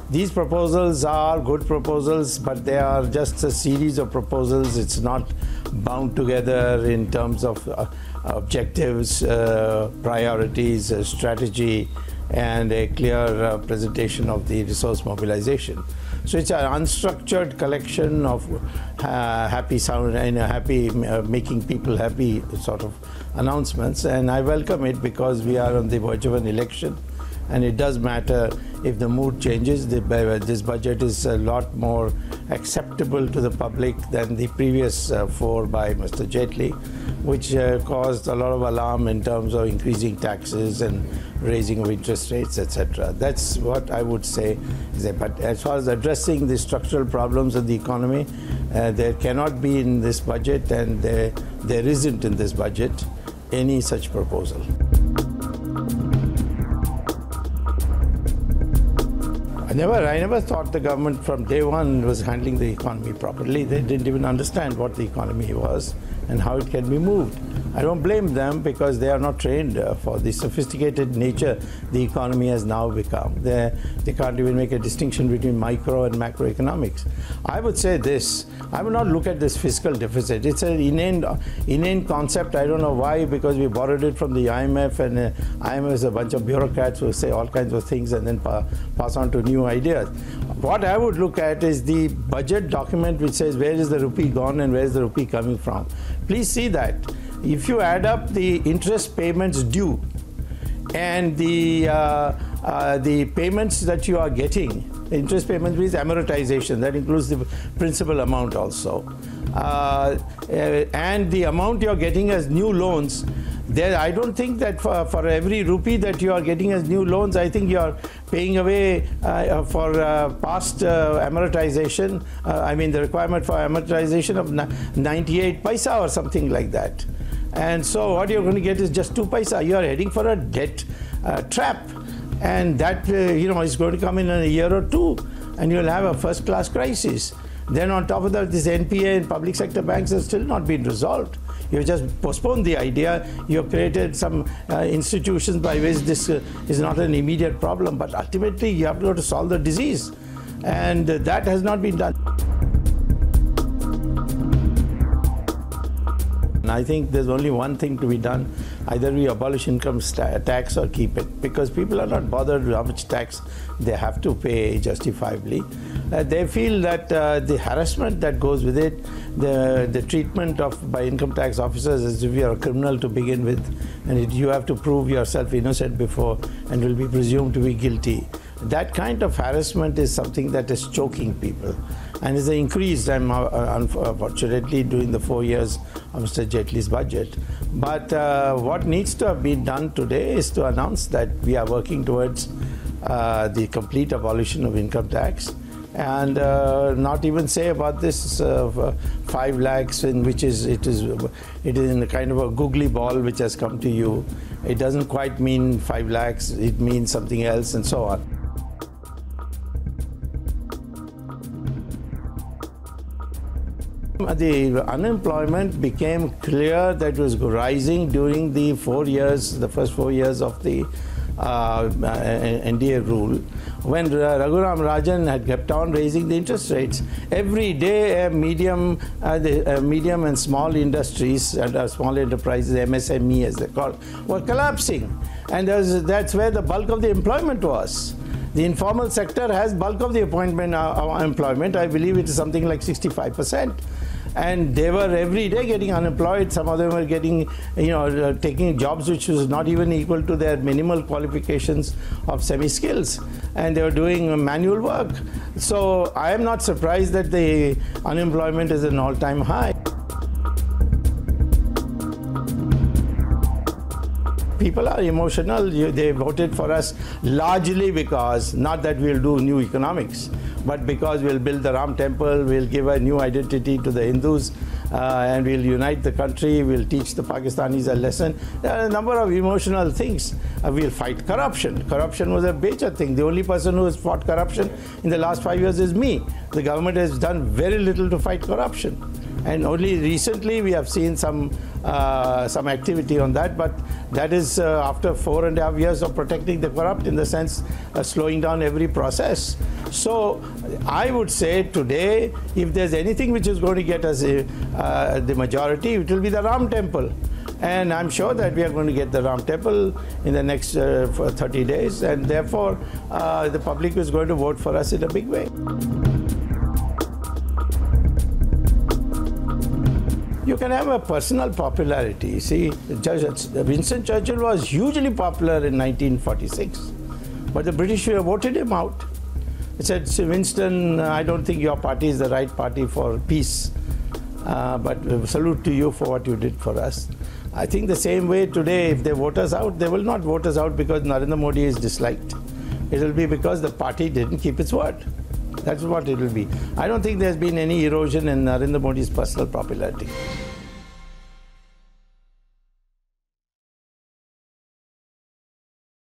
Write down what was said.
These proposals are good proposals, but they are just a series of proposals. It's not bound together in terms of objectives, priorities, strategy, and a clear presentation of the resource mobilization. So it's an unstructured collection of happy sound and making people happy sort of announcements, and I welcome it because we are on the verge of an election, and it does matter if the mood changes. This budget is a lot more acceptable to the public than the previous four by Mr. Jaitley, which caused a lot of alarm in terms of increasing taxes and raising of interest rates, etc. That's what I would say. But as far as addressing the structural problems of the economy, there cannot be in this budget, and there isn't in this budget any such proposal. I never thought the government from day one was handling the economy properly. They didn't even understand what the economy was and how it can be moved. I don't blame them because they are not trained for the sophisticated nature the economy has now become. They can't even make a distinction between micro and macroeconomics. I would say this, I would not look at this fiscal deficit. It's an inane concept. I don't know why, because we borrowed it from the IMF, and IMF is a bunch of bureaucrats who say all kinds of things and then pass on to new ideas. What I would look at is the budget document which says where is the rupee gone and where is the rupee coming from. Please see that. If you add up the interest payments due and the payments that you are getting, interest payments means amortization, that includes the principal amount also, and the amount you are getting as new loans, I don't think that for every rupee that you are getting as new loans, I think you are paying away for past amortization. I mean the requirement for amortization of 98 paisa or something like that. And so what you're going to get is just 2 paisa. You are heading for a debt trap, and that is going to come in a year or two, and you'll have a first-class crisis. Then on top of that, this NPA in public sector banks has still not been resolved. You've just postponed the idea. You've created some institutions by which this is not an immediate problem, but ultimately you have to go to solve the disease, and that has not been done. I think there's only one thing to be done. Either we abolish income tax or keep it, because people are not bothered with how much tax they have to pay justifiably. They feel that the harassment that goes with it, the treatment by income tax officers as if you are a criminal to begin with, and you have to prove yourself innocent before and will be presumed to be guilty. That kind of harassment is something that is choking people, and is increased, unfortunately, during the 4 years of Mr. Jaitley's budget. But what needs to have been done today is to announce that we are working towards the complete abolition of income tax, and not even say about this 5 lakhs, in which it is in a kind of a googly ball which has come to you. It doesn't quite mean 5 lakhs, it means something else, and so on. The unemployment became clear that it was rising during the first 4 years of the NDA rule, when Raghuram Rajan had kept on raising the interest rates. Every day medium and small industries and small enterprises, MSME as they call, were collapsing, and that's where the bulk of the employment was. The informal sector has bulk of the employment. I believe it is something like 65%. And they were every day getting unemployed. Some of them were getting, taking jobs which was not even equal to their minimal qualifications of semi-skills. And they were doing manual work. So I am not surprised that the unemployment is an all-time high. People are emotional. They voted for us largely because, not that we'll do new economics, but because we'll build the Ram temple, we'll give a new identity to the Hindus, and we'll unite the country, we'll teach the Pakistanis a lesson. There are a number of emotional things. We'll fight corruption. Corruption was a major thing. The only person who has fought corruption in the last 5 years is me. The government has done very little to fight corruption. And only recently we have seen some activity on that, but that is after 4.5 years of protecting the corrupt, in the sense slowing down every process. So I would say today, if there's anything which is going to get us the majority, it will be the Ram Temple. And I'm sure that we are going to get the Ram Temple in the next 30 days, and therefore the public is going to vote for us in a big way. You can have a personal popularity. See, Winston Churchill was hugely popular in 1946, but the British voted him out. They said, Winston, I don't think your party is the right party for peace, but salute to you for what you did for us. I think the same way today, if they vote us out, they will not vote us out because Narendra Modi is disliked. It will be because the party didn't keep its word. That's what it will be. I don't think there's been any erosion in Narendra Modi's personal popularity.